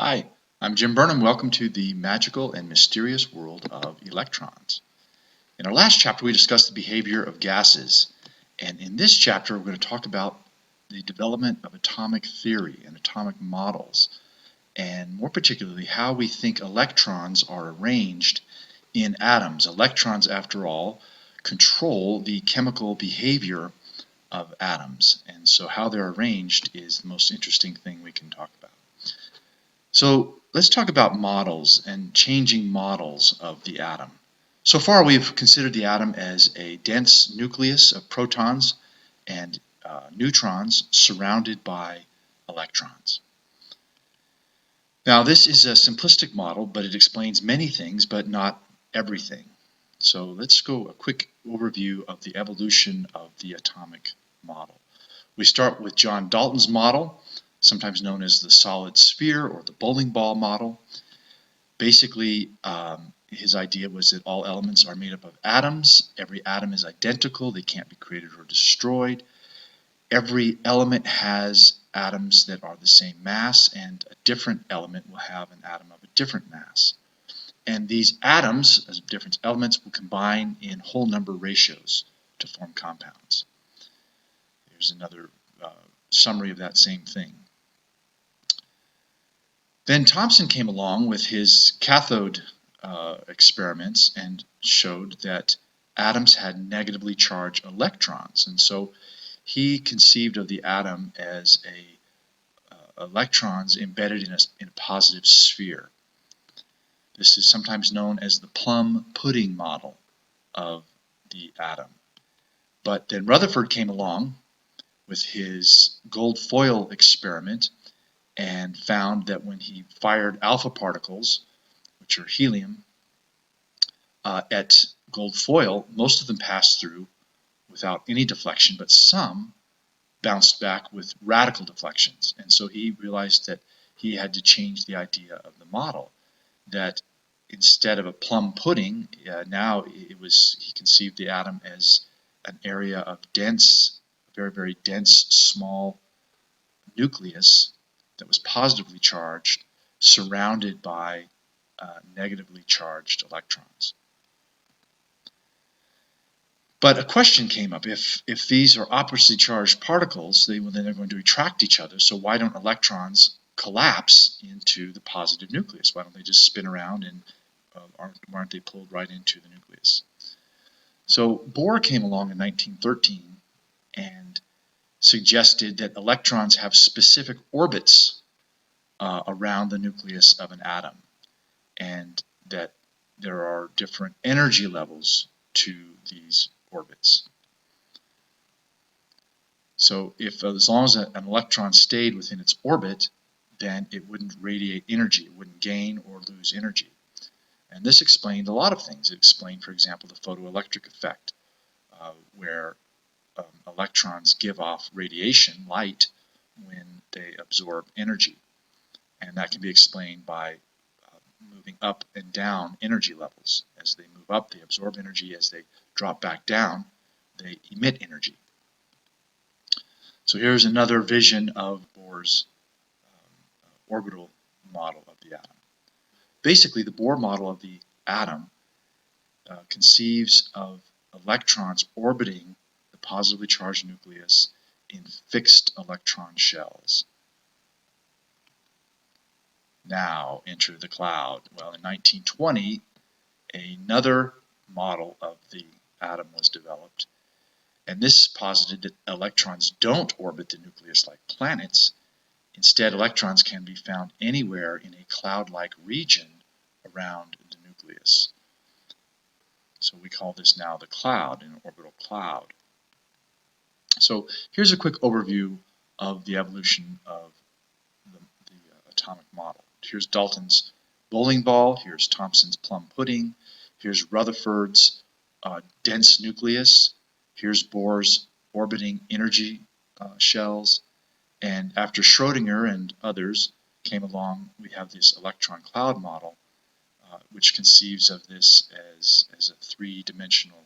Hi, I'm Jim Burnham. Welcome to the magical and mysterious world of electrons. In our last chapter, we discussed the behavior of gases, and in this chapter, we're going to talk about the development of atomic theory and atomic models, and more particularly, how we think electrons are arranged in atoms. Electrons, after all, control the chemical behavior of atoms, and so how they're arranged is the most interesting thing we can talk about. So let's talk about models and changing models of the atom. So far we've considered the atom as a dense nucleus of protons and neutrons surrounded by electrons. Now this is a simplistic model, but it explains many things, but not everything. So let's go a quick overview of the evolution of the atomic model. We start with John Dalton's model, sometimes known as the solid sphere or the bowling ball model. Basically, his idea was that all elements are made up of atoms. Every atom is identical. They can't be created or destroyed. Every element has atoms that are the same mass, and a different element will have an atom of a different mass. And these atoms, as different elements, will combine in whole number ratios to form compounds. Here's another summary of that same thing. Then Thomson came along with his cathode experiments and showed that atoms had negatively charged electrons, and so he conceived of the atom as electrons embedded in a positive sphere. This is sometimes known as the plum pudding model of the atom. But then Rutherford came along with his gold foil experiment and found that when he fired alpha particles, which are helium, at gold foil, most of them passed through without any deflection, but some bounced back with radical deflections. And so he realized that he had to change the idea of the model, that instead of a plum pudding, now he conceived the atom as an area of dense, very, very dense, small nucleus that was positively charged, surrounded by negatively charged electrons. But a question came up. If these are oppositely charged particles, then they're going to attract each other. So why don't electrons collapse into the positive nucleus? Why don't they just spin around and aren't they pulled right into the nucleus? So Bohr came along in 1913 and suggested that electrons have specific orbits around the nucleus of an atom, and that there are different energy levels to these orbits. So as long as an electron stayed within its orbit, then it wouldn't radiate energy, it wouldn't gain or lose energy. And this explained a lot of things. It explained, for example, the photoelectric effect, where electrons give off radiation, light, when they absorb energy. And that can be explained by moving up and down energy levels. As they move up, they absorb energy. As they drop back down, they emit energy. So here's another vision of Bohr's orbital model of the atom. Basically, the Bohr model of the atom conceives of electrons orbiting the positively charged nucleus in fixed electron shells. Now enter the cloud. Well, in 1920, another model of the atom was developed, and this posited that electrons don't orbit the nucleus like planets. Instead, electrons can be found anywhere in a cloud-like region around the nucleus. So we call this now the cloud, an orbital cloud. So here's a quick overview of the evolution of the atomic model. Here's Dalton's bowling ball, here's Thomson's plum pudding, here's Rutherford's dense nucleus, here's Bohr's orbiting energy shells, and after Schrödinger and others came along, we have this electron cloud model, which conceives of this as a three-dimensional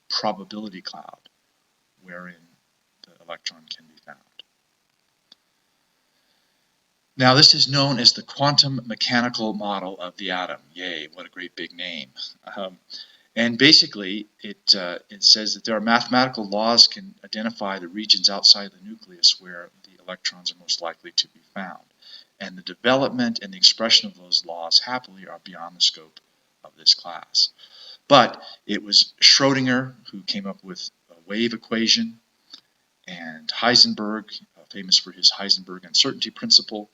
probability cloud wherein the electron can be found. Now this is known as the quantum mechanical model of the atom. Yay, what a great big name. And basically it says that there are mathematical laws can identify the regions outside the nucleus where the electrons are most likely to be found. And the development and the expression of those laws happily are beyond the scope of this class. But it was Schrödinger who came up with a wave equation, and Heisenberg, famous for his Heisenberg uncertainty principle,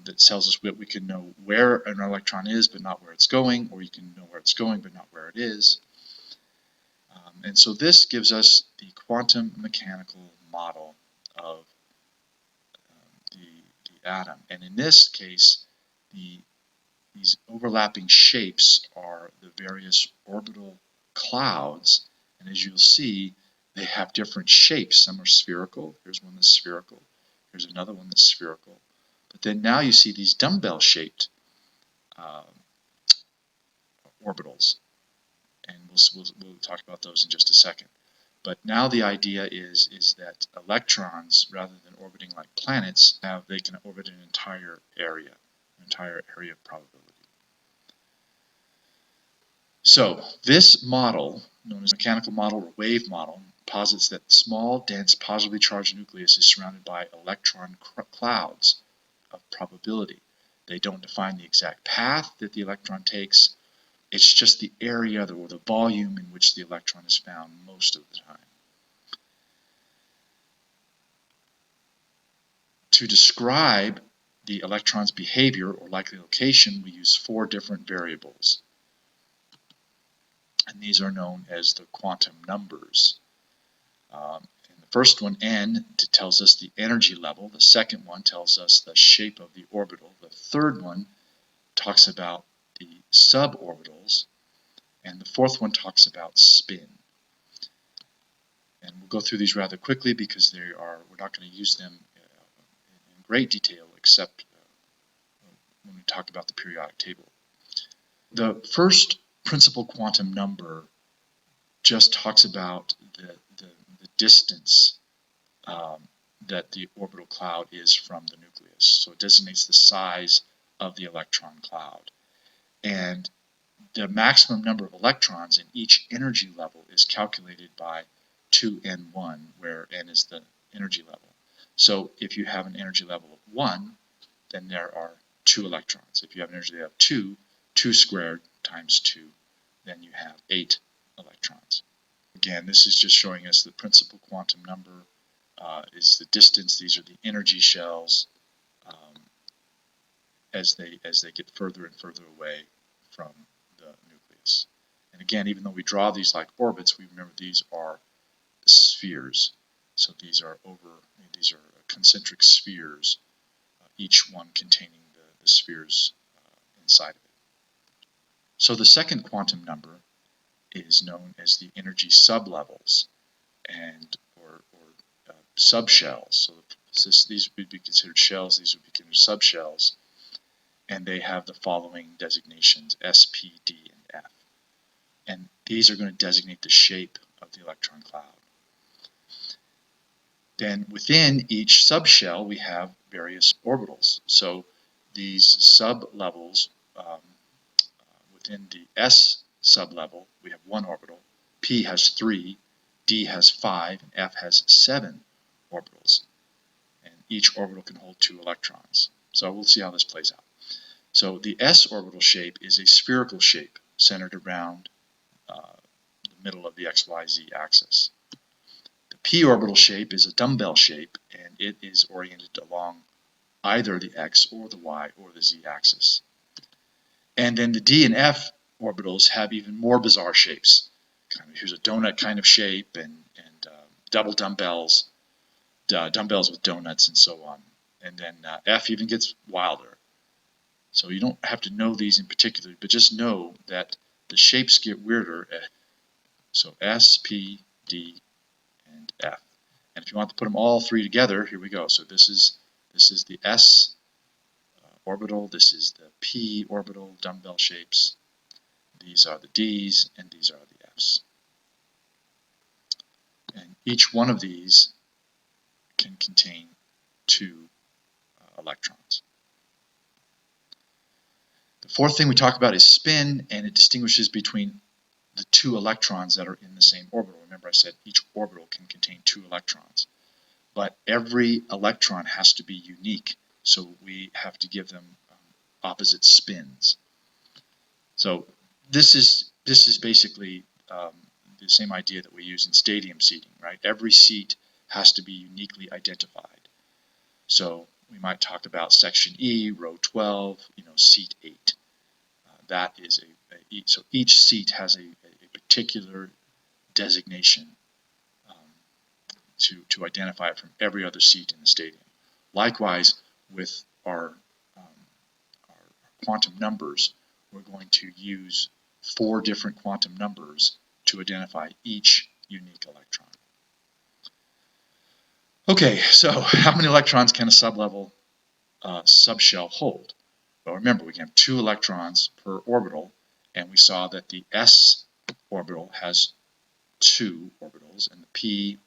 that tells us that we can know where an electron is but not where it's going, or you can know where it's going but not where it is. And so this gives us the quantum mechanical model of the atom. And in this case, these overlapping shapes are the various orbital clouds, and as you'll see, they have different shapes. Some are spherical. Here's one that's spherical. Here's another one that's spherical. But then now you see these dumbbell-shaped orbitals, and we'll talk about those in just a second. But now the idea is that electrons, rather than orbiting like planets, they can orbit an entire area of probability. So this model, known as mechanical model or wave model, posits that the small, dense, positively charged nucleus is surrounded by electron clouds of probability. They don't define the exact path that the electron takes. It's just the area or the volume in which the electron is found most of the time. To describe the electron's behavior or likely location, we use 4 different variables. And these are known as the quantum numbers. And the first one, n, tells us the energy level. The second one tells us the shape of the orbital. The third one talks about the suborbitals. And the fourth one talks about spin. And we'll go through these rather quickly because we're not going to use them in great detail except when we talk about the periodic table. The first principal quantum number just talks about the distance that the orbital cloud is from the nucleus. So it designates the size of the electron cloud. And the maximum number of electrons in each energy level is calculated by 2n1, where n is the energy level. So if you have an energy level of 1, then there are 2 electrons. If you have an energy level of 2, 2 squared times 2, then you have 8 electrons. Again, this is just showing us the principal quantum number is the distance. These are the energy shells as they get further and further away from the nucleus. And again, even though we draw these like orbits, we remember these are spheres. So these are concentric spheres, each one containing the spheres inside of it. So the second quantum number is known as the energy sublevels or subshells. So these would be considered shells, these would be considered subshells, and they have the following designations: S, P, D, and F. And these are going to designate the shape of the electron cloud. Then within each subshell we have various orbitals. So these sublevels, within the S sublevel we have 1 orbital, P has 3, D has 5, and F has 7 orbitals. And each orbital can hold 2 electrons. So we'll see how this plays out. So the S orbital shape is a spherical shape centered around the middle of the XYZ axis. The P orbital shape is a dumbbell shape, and it is oriented along either the X or the Y or the Z axis. And then the D and F orbitals have even more bizarre shapes. Here's a donut kind of shape, and double dumbbells, dumbbells with donuts, and so on. And then F even gets wilder. So you don't have to know these in particular, but just know that the shapes get weirder. So S, P, D, and F. And if you want to put them all 3 together, here we go. So this is the S orbital, this is the P orbital, dumbbell shapes. These are the D's, and these are the F's. And each one of these can contain 2 electrons. The fourth thing we talk about is spin, and it distinguishes between the two electrons that are in the same orbital. Remember I said each orbital can contain 2 electrons, but every electron has to be unique, so we have to give them opposite spins. So this is basically the same idea that we use in stadium seating, right? Every seat has to be uniquely identified. So we might talk about section E, row 12, seat 8. That is so each seat has a particular designation to identify it from every other seat in the stadium. Likewise, with our quantum numbers, we're going to use 4 different quantum numbers to identify each unique electron. Okay, so how many electrons can a sublevel subshell hold? Well, remember, we can have 2 electrons per orbital, and we saw that the s orbital has 2 orbitals, and the p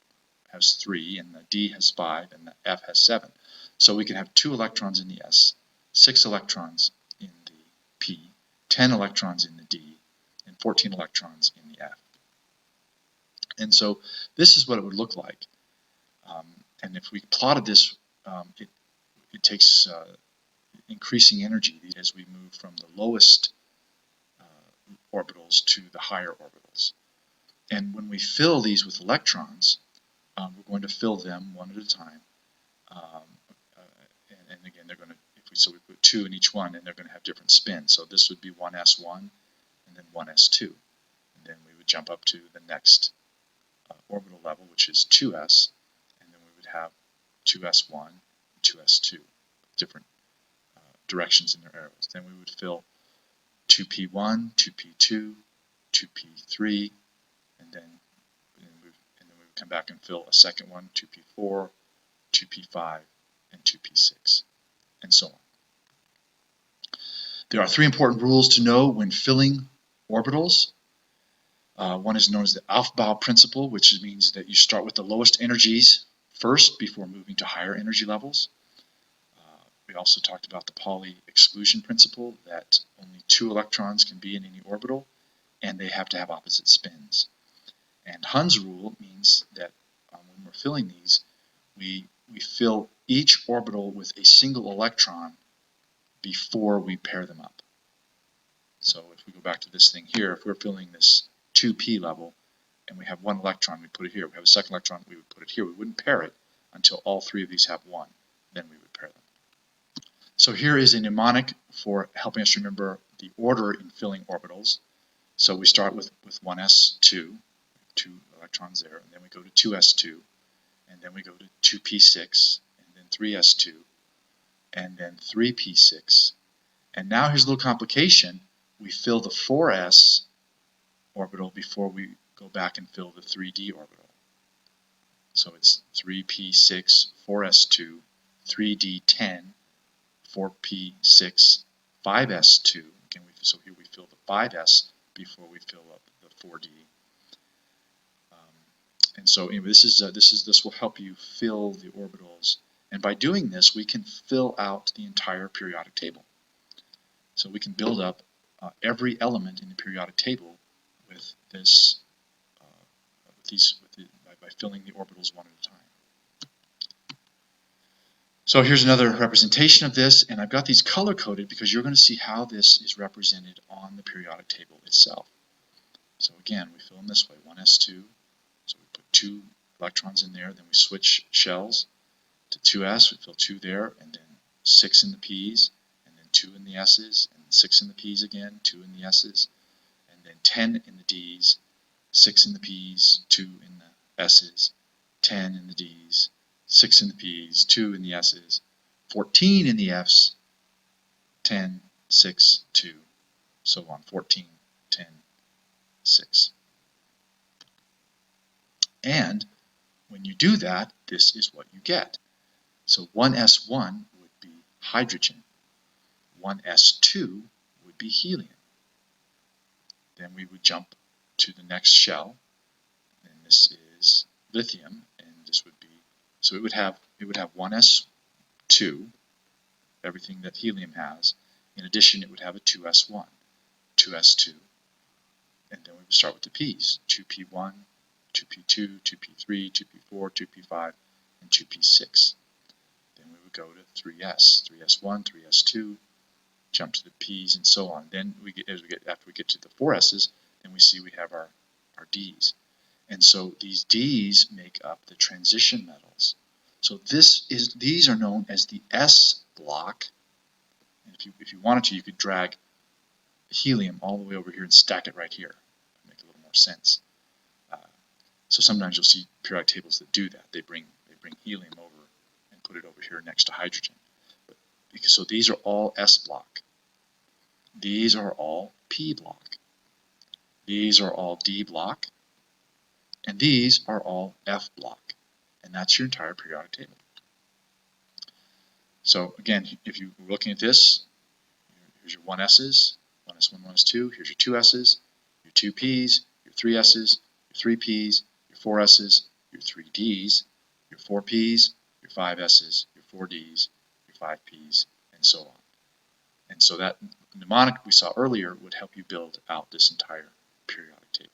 has 3, and the d has 5, and the f has 7. So we can have 2 electrons in the s, 6 electrons in the p, 10 electrons in the d, and 14 electrons in the f. And so this is what it would look like. And if we plotted this, it takes increasing energy as we move from the lowest orbitals to the higher orbitals. And when we fill these with electrons, we're going to fill them one at a time. And again, they're going to, so we put 2 in each one, and they're going to have different spins. So this would be 1s1, and then 1s2. And then we would jump up to the next orbital level, which is 2s, and then we would have 2s1 and 2s2, different directions in their arrows. Then we would fill 2p1, 2p2, 2p3, and then we would come back and fill a second one, 2p4, 2p5, and 2p6, and so on. There are 3 important rules to know when filling orbitals. One is known as the Aufbau principle, which means that you start with the lowest energies first before moving to higher energy levels. We also talked about the Pauli exclusion principle, that only 2 electrons can be in any orbital, and they have to have opposite spins. And Hund's rule means that when we're filling these, we fill each orbital with a single electron before we pair them up. So if we go back to this thing here, if we're filling this 2p level, and we have 1 electron, we put it here. We have a second electron, we would put it here. We wouldn't pair it until all 3 of these have 1. Then we would pair them. So here is a mnemonic for helping us remember the order in filling orbitals. So we start with 1s2, 2 electrons there, and then we go to 2s2, and then we go to 2p6, and then 3s2, and then 3p6. And now here's a little complication. We fill the 4s orbital before we go back and fill the 3d orbital. So it's 3p6, 4s2, 3d10, 4p6, 5s2. Again, so here we fill the 5s before we fill up the 4d. And so anyway, this will help you fill the orbitals. And by doing this, we can fill out the entire periodic table. So we can build up every element in the periodic table with this, by filling the orbitals one at a time. So here's another representation of this, and I've got these color-coded because you're going to see how this is represented on the periodic table itself. So again, we fill them this way, 1s2, so we put 2 electrons in there, then we switch shells to 2s, we fill 2 there, and then 6 in the p's, and then 2 in the s's, and 6 in the p's again, 2 in the s's, and then 10 in the d's, 6 in the p's, 2 in the s's, 10 in the d's, 6 in the p's, 2 in the s's, 14 in the f's, 10, 6, 2, so on, 14, 10, 6. And when you do that, this is what you get. So 1s1 would be hydrogen, 1s2 would be helium. Then we would jump to the next shell, and this is lithium, and this would be, so it would have 1s2, everything that helium has. In addition, it would have a 2s1, 2s2, and then we would start with the p's, 2p1, 2p2, 2p3, 2p4, 2p5, and 2p6. Then we would go to 3s, 3s1, 3s2, jump to the p's, and so on. Then after we get to the 4s's, then we see we have our d's. And so these d's make up the transition metals. So these are known as the s block. And if you wanted to, you could drag helium all the way over here and stack it right here. Make a little more sense. So sometimes you'll see periodic tables that do that. They bring helium over and put it over here next to hydrogen. So these are all S block. These are all P block. These are all D block. And these are all F block. And that's your entire periodic table. So again, if you're looking at this, here's your 1s's, 1s1, 1s2, here's your 2s's, your 2p's, your 3s's, your 3p's, your 4s's, your 3d's, your 4p's, your 5s's, your 4d's, your 5p's, and so on. And so that mnemonic we saw earlier would help you build out this entire periodic table.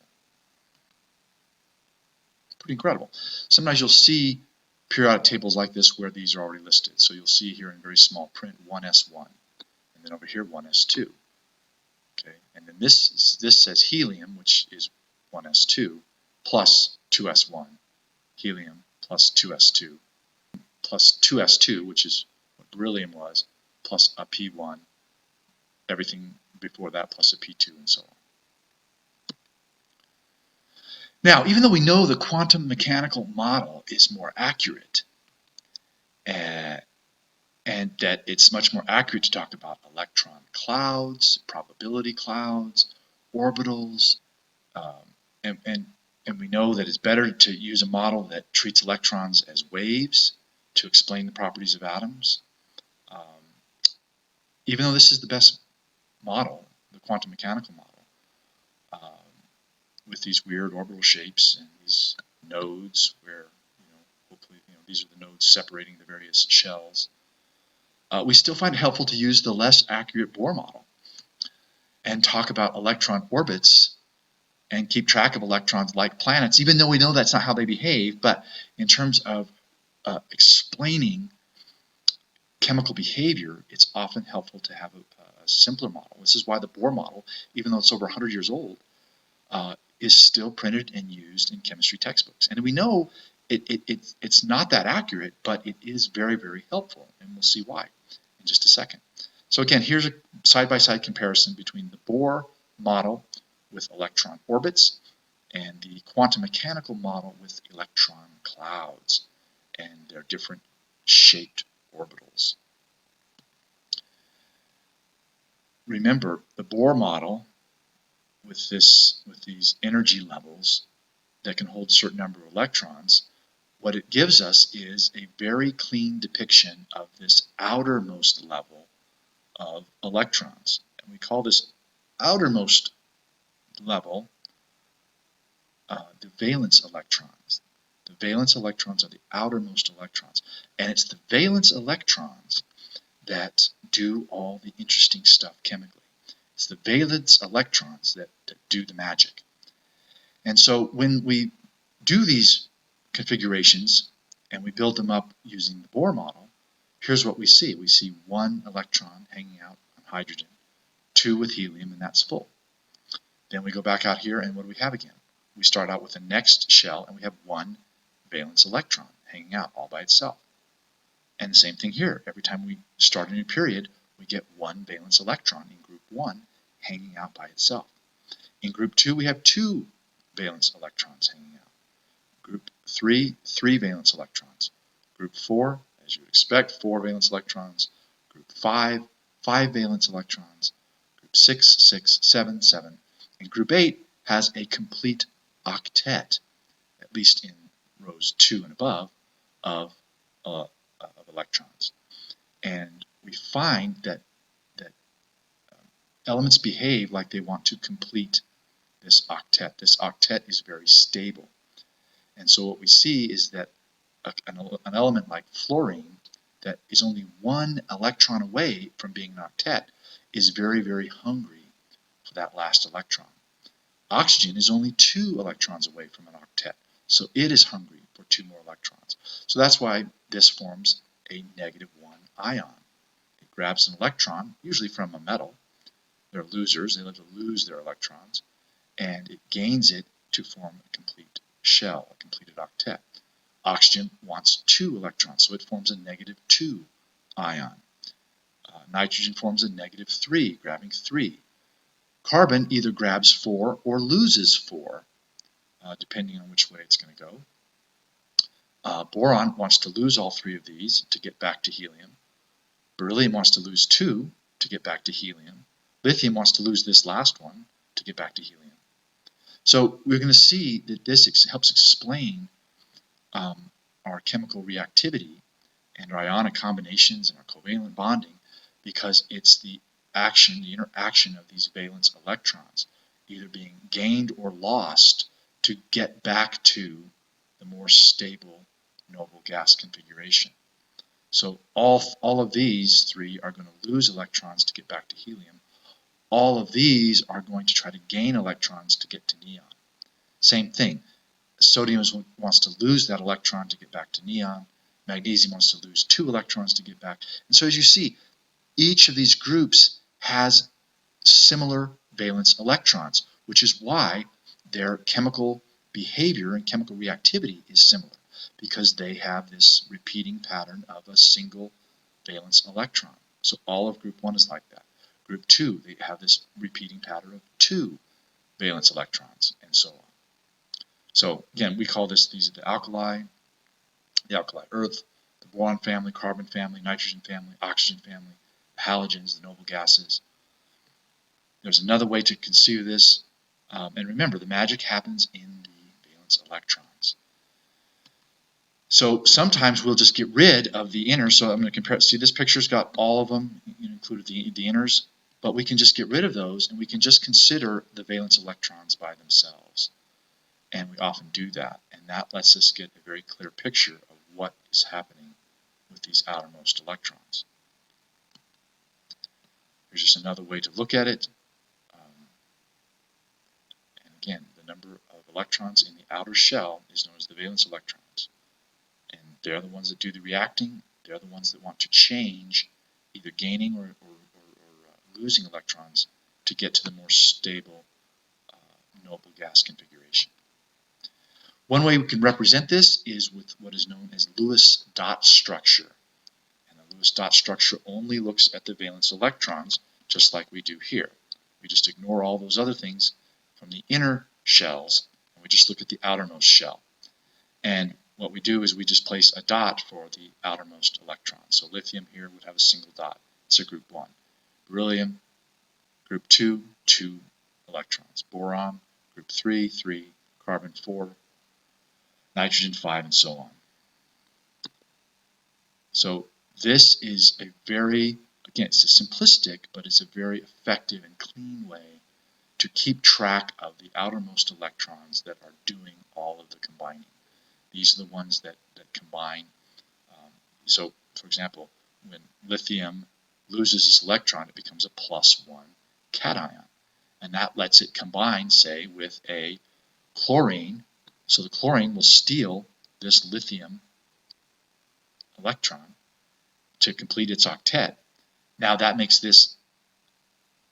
Pretty incredible. Sometimes you'll see periodic tables like this where these are already listed. So you'll see here in very small print 1s1, and then over here 1s2. Okay, and then this says helium, which is 1s2 plus 2s1, helium plus 2s2 plus 2s2, which is what beryllium was, plus a p1, everything before that plus a p2, and so on. Now, even though we know the quantum mechanical model is more accurate, and that it's much more accurate to talk about electron clouds, probability clouds, orbitals, and we know that it's better to use a model that treats electrons as waves to explain the properties of atoms. Even though this is the best model, the quantum mechanical model, with these weird orbital shapes and these nodes where, hopefully, these are the nodes separating the various shells, we still find it helpful to use the less accurate Bohr model and talk about electron orbits and keep track of electrons like planets, even though we know that's not how they behave. But in terms of explaining chemical behavior, it's often helpful to have a simpler model. This is why the Bohr model, even though it's over 100 years old, is still printed and used in chemistry textbooks. And we know it's not that accurate, but it is very, very helpful, and we'll see why in just a second. So again, here's a side-by-side comparison between the Bohr model with electron orbits and the quantum mechanical model with electron clouds and their different shaped orbitals. Remember, the Bohr model with these energy levels that can hold a certain number of electrons, what it gives us is a very clean depiction of this outermost level of electrons. And we call this outermost level the valence electrons. The valence electrons are the outermost electrons. And it's the valence electrons that do all the interesting stuff chemically. It's the valence electrons that do the magic. And so when we do these configurations and we build them up using the Bohr model, here's what we see. We see one electron hanging out on hydrogen, two with helium, and that's full. Then we go back out here, and what do we have again? We start out with the next shell, and we have one valence electron hanging out all by itself. And the same thing here. Every time we start a new period, we get one valence electron in group 1 hanging out by itself. In group 2, we have two valence electrons hanging out. Group 3, 3 valence electrons. Group 4, as you would expect, 4 valence electrons. Group 5, 5 valence electrons. Group 6, 6, 7, 7. And group 8 has a complete octet, at least in rows 2 and above, of electrons. And we find that elements behave like they want to complete this octet. This octet is very stable. And so what we see is that an element like fluorine that is only 1 electron away from being an octet is very, very hungry for that last electron. Oxygen is only 2 electrons away from an octet, so it is hungry for 2 more electrons. So that's why this forms a -1 ion. It grabs an electron, usually from a metal. They're losers, they love to lose their electrons, and it gains it to form a complete shell, a completed octet. Oxygen wants 2 electrons, so it forms a -2 ion. Nitrogen forms a -3, grabbing 3. Carbon either grabs 4 or loses 4, depending on which way it's going to go. Boron wants to lose all 3 of these to get back to helium. Beryllium wants to lose 2 to get back to helium. Lithium wants to lose this last one to get back to helium. So we're going to see that this helps explain our chemical reactivity and our ionic combinations and our covalent bonding, because it's the interaction of these valence electrons either being gained or lost to get back to the more stable noble gas configuration. So all of these 3 are going to lose electrons to get back to helium. All of these are going to try to gain electrons to get to neon. Same thing. Sodium wants to lose that electron to get back to neon. Magnesium wants to lose 2 electrons to get back. And so as you see, each of these groups has similar valence electrons, which is why their chemical behavior and chemical reactivity is similar, because they have this repeating pattern of a single valence electron. So all of group 1 is like that. Group 2, they have this repeating pattern of 2 valence electrons, and so on. So again, we call these are the alkali earth, the boron family, carbon family, nitrogen family, oxygen family, the halogens, the noble gases. There's another way to consider this, and remember, the magic happens in the valence electrons. So sometimes we'll just get rid of the inner. So I'm going to compare. See, this picture's got all of them, included the inners, but we can just get rid of those, and we can just consider the valence electrons by themselves. And we often do that, and that lets us get a very clear picture of what is happening with these outermost electrons. Here's just another way to look at it. And again, the number of electrons in the outer shell is known as the valence electrons. And they're the ones that do the reacting. They're the ones that want to change, either gaining or losing electrons to get to the more stable noble gas configuration. One way we can represent this is with what is known as Lewis dot structure. And the Lewis dot structure only looks at the valence electrons, just like we do here. We just ignore all those other things from the inner shells, and we just look at the outermost shell. And what we do is we just place a dot for the outermost electron. So lithium here would have a single dot. It's a group 1. Beryllium, group 2, 2 electrons. Boron, group 3, 3. Carbon, 4. Nitrogen, 5, and so on. So this is a very, again, it's a simplistic, but it's a very effective and clean way to keep track of the outermost electrons that are doing all of the combining. These are the ones that combine. So, for example, when lithium loses its electron, it becomes a +1 cation. And that lets it combine, say, with a chlorine. So the chlorine will steal this lithium electron to complete its octet. Now that makes this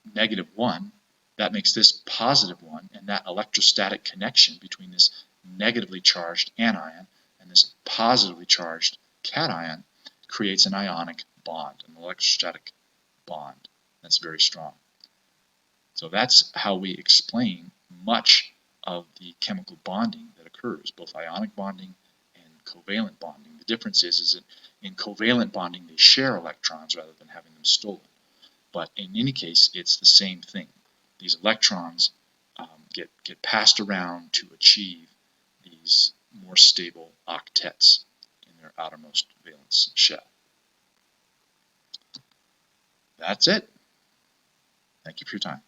-1, that makes this +1, and that electrostatic connection between this negatively charged anion and this positively charged cation creates an ionic bond, an electrostatic bond that's very strong. So that's how we explain much of the chemical bonding that occurs, both ionic bonding and covalent bonding. The difference is that in covalent bonding they share electrons rather than having them stolen. But in any case, it's the same thing. These electrons get passed around to achieve these more stable octets in their outermost valence shell. That's it. Thank you for your time.